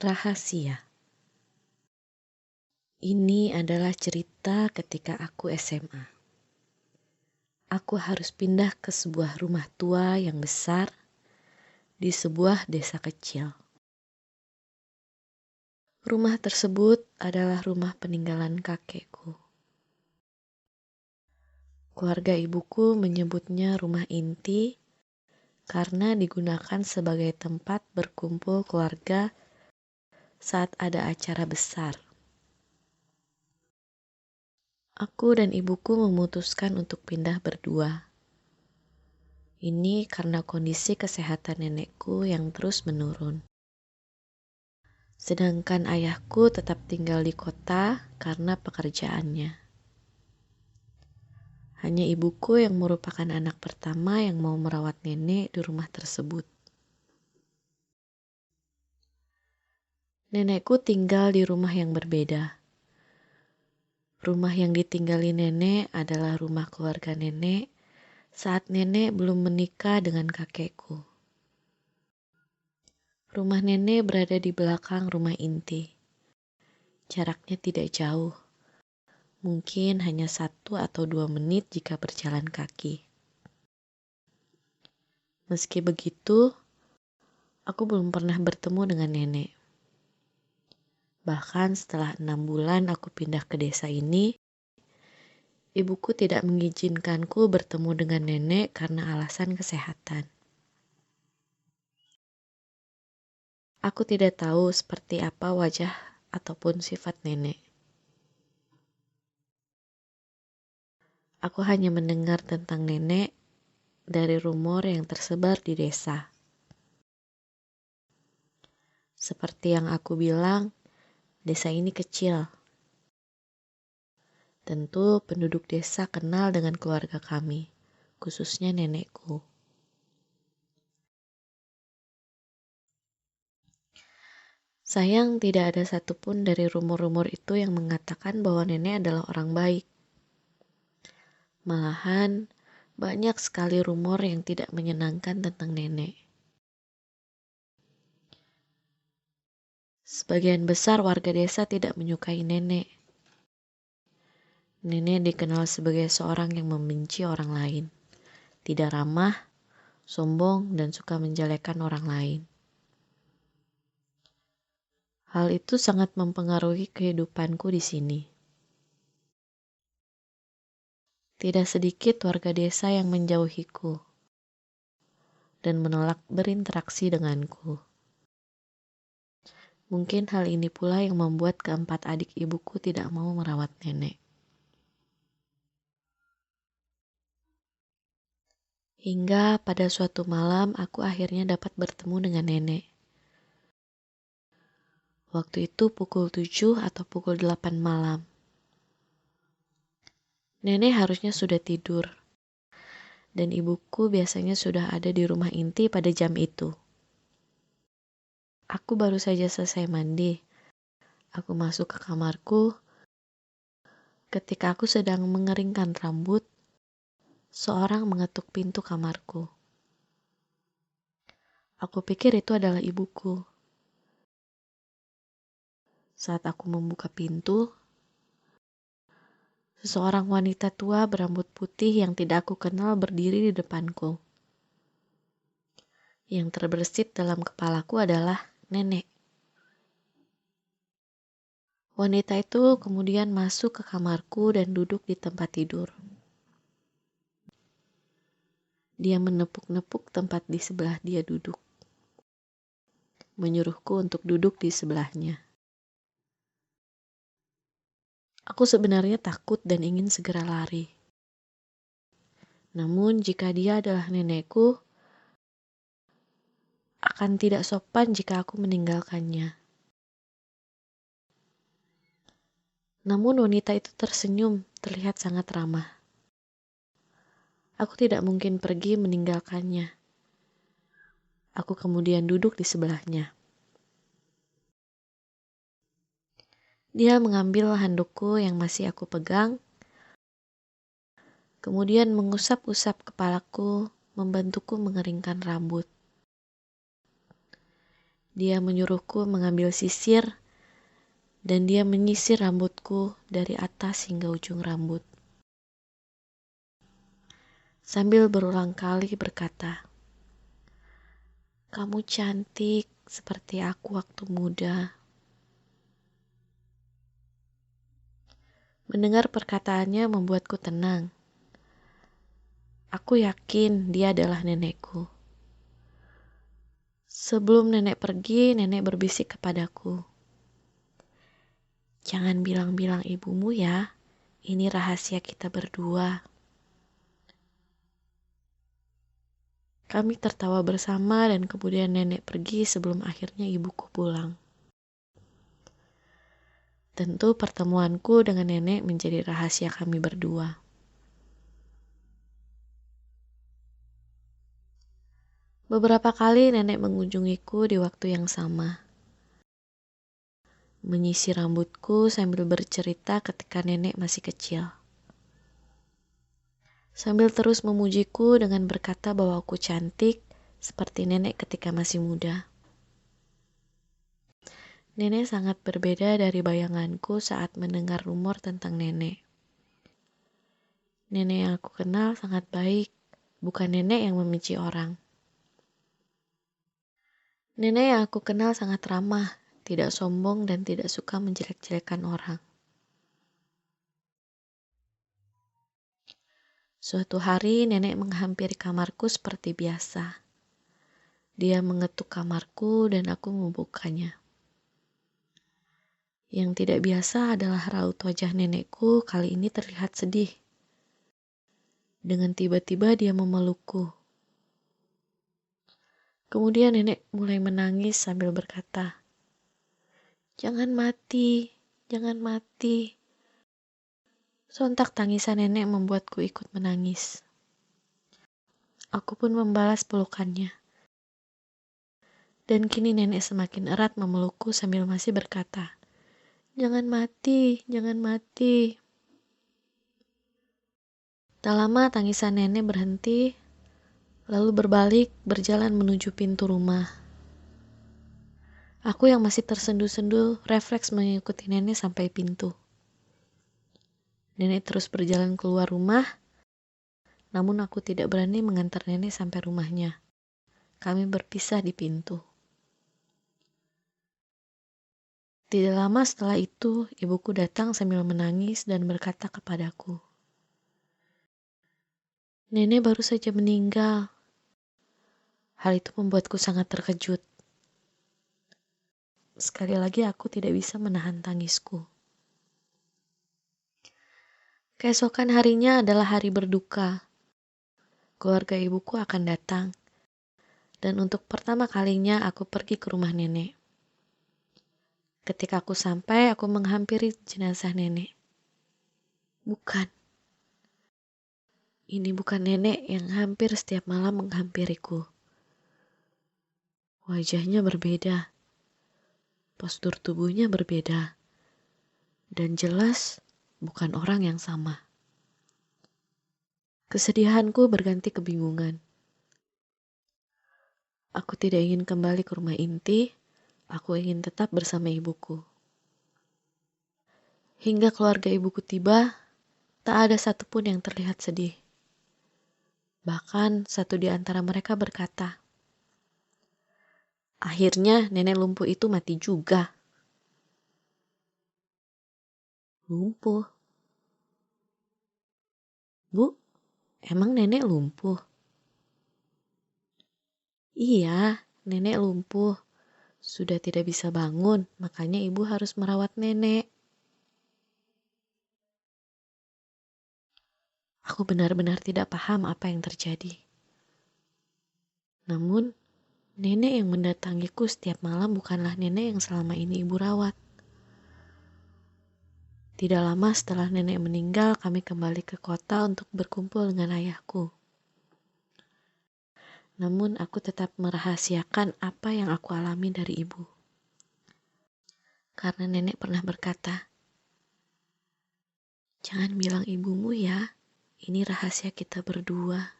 Rahasia. Ini adalah cerita ketika aku SMA. Aku harus pindah ke sebuah rumah tua yang besar di sebuah desa kecil. Rumah tersebut adalah rumah peninggalan kakekku. Keluarga ibuku menyebutnya rumah inti karena digunakan sebagai tempat berkumpul keluarga saat ada acara besar. Aku dan ibuku memutuskan untuk pindah berdua. Ini karena kondisi kesehatan nenekku yang terus menurun. Sedangkan ayahku tetap tinggal di kota karena pekerjaannya. Hanya ibuku yang merupakan anak pertama yang mau merawat nenek di rumah tersebut. Nenekku tinggal di rumah yang berbeda. Rumah yang ditinggali nenek adalah rumah keluarga nenek saat nenek belum menikah dengan kakekku. Rumah nenek berada di belakang rumah inti. Jaraknya tidak jauh. Mungkin hanya 1 atau 2 menit jika berjalan kaki. Meski begitu, aku belum pernah bertemu dengan nenek. Bahkan setelah 6 bulan aku pindah ke desa ini, ibuku tidak mengizinkanku bertemu dengan nenek karena alasan kesehatan. Aku tidak tahu seperti apa wajah ataupun sifat nenek. Aku hanya mendengar tentang nenek dari rumor yang tersebar di desa. Seperti yang aku bilang, desa ini kecil. Tentu penduduk desa kenal dengan keluarga kami, khususnya nenekku. Sayang tidak ada satupun dari rumor-rumor itu yang mengatakan bahwa nenek adalah orang baik. Malahan, banyak sekali rumor yang tidak menyenangkan tentang nenek. Sebagian besar warga desa tidak menyukai nenek. Nenek dikenal sebagai seorang yang membenci orang lain, tidak ramah, sombong, dan suka menjelekan orang lain. Hal itu sangat mempengaruhi kehidupanku di sini. Tidak sedikit warga desa yang menjauhiku dan menolak berinteraksi denganku. Mungkin hal ini pula yang membuat keempat adik ibuku tidak mau merawat nenek. Hingga pada suatu malam aku akhirnya dapat bertemu dengan nenek. Waktu itu pukul 7 atau pukul 8 malam. Nenek harusnya sudah tidur. Dan ibuku biasanya sudah ada di rumah inti pada jam itu. Aku baru saja selesai mandi. Aku masuk ke kamarku. Ketika aku sedang mengeringkan rambut, seorang mengetuk pintu kamarku. Aku pikir itu adalah ibuku. Saat aku membuka pintu, seseorang wanita tua berambut putih yang tidak aku kenal berdiri di depanku. Yang terbersit dalam kepalaku adalah nenek. Wanita itu kemudian masuk ke kamarku dan duduk di tempat tidur. Dia menepuk-nepuk tempat di sebelah dia duduk, menyuruhku untuk duduk di sebelahnya. Aku sebenarnya takut dan ingin segera lari. Namun jika dia adalah nenekku, akan tidak sopan jika aku meninggalkannya. Namun wanita itu tersenyum, terlihat sangat ramah. Aku tidak mungkin pergi meninggalkannya. Aku kemudian duduk di sebelahnya. Dia mengambil handukku yang masih aku pegang, kemudian mengusap-usap kepalaku, membantuku mengeringkan rambut. Dia menyuruhku mengambil sisir, dan dia menyisir rambutku dari atas hingga ujung rambut. Sambil berulang kali berkata, "Kamu cantik seperti aku waktu muda." Mendengar perkataannya membuatku tenang. Aku yakin dia adalah nenekku. Sebelum nenek pergi, nenek berbisik kepadaku, "Jangan bilang-bilang ibumu ya, ini rahasia kita berdua." Kami tertawa bersama dan kemudian nenek pergi sebelum akhirnya ibuku pulang. Tentu pertemuanku dengan nenek menjadi rahasia kami berdua. Beberapa kali nenek mengunjungiku di waktu yang sama. Menyisir rambutku sambil bercerita ketika nenek masih kecil. Sambil terus memujiku dengan berkata bahwa aku cantik seperti nenek ketika masih muda. Nenek sangat berbeda dari bayanganku saat mendengar rumor tentang nenek. Nenek yang aku kenal sangat baik, bukan nenek yang membenci orang. Nenek yang aku kenal sangat ramah, tidak sombong dan tidak suka menjelek-jelekan orang. Suatu hari nenek menghampiri kamarku seperti biasa. Dia mengetuk kamarku dan aku membukanya. Yang tidak biasa adalah raut wajah nenekku kali ini terlihat sedih. Dengan tiba-tiba dia memelukku. Kemudian nenek mulai menangis sambil berkata, "Jangan mati, jangan mati." Sontak tangisan nenek membuatku ikut menangis. Aku pun membalas pelukannya. Dan kini nenek semakin erat memelukku sambil masih berkata, "Jangan mati, jangan mati." Tak lama tangisan nenek berhenti, lalu berbalik berjalan menuju pintu rumah. Aku yang masih tersendu-sendu refleks mengikuti nenek sampai pintu. Nenek terus berjalan keluar rumah, namun aku tidak berani mengantar nenek sampai rumahnya. Kami berpisah di pintu. Tidak lama setelah itu, ibuku datang sambil menangis dan berkata kepadaku, "Nenek baru saja meninggal." Hal itu membuatku sangat terkejut. Sekali lagi aku tidak bisa menahan tangisku. Keesokan harinya adalah hari berduka. Keluarga ibuku akan datang. Dan untuk pertama kalinya aku pergi ke rumah nenek. Ketika aku sampai, aku menghampiri jenazah nenek. Bukan. Ini bukan nenek yang hampir setiap malam menghampiriku. Wajahnya berbeda. Postur tubuhnya berbeda. Dan jelas bukan orang yang sama. Kesedihanku berganti kebingungan. Aku tidak ingin kembali ke rumah inti, aku ingin tetap bersama ibuku. Hingga keluarga ibuku tiba, tak ada satupun yang terlihat sedih. Bahkan satu di antara mereka berkata, "Akhirnya nenek lumpuh itu mati juga." Lumpuh? Bu, emang nenek lumpuh? Iya, nenek lumpuh. Sudah tidak bisa bangun, makanya ibu harus merawat nenek. Aku benar-benar tidak paham apa yang terjadi. Namun, nenek yang mendatangiku setiap malam bukanlah nenek yang selama ini ibu rawat. Tidak lama setelah nenek meninggal, kami kembali ke kota untuk berkumpul dengan ayahku. Namun, aku tetap merahasiakan apa yang aku alami dari ibu. Karena nenek pernah berkata, "Jangan bilang ibumu ya, ini rahasia kita berdua."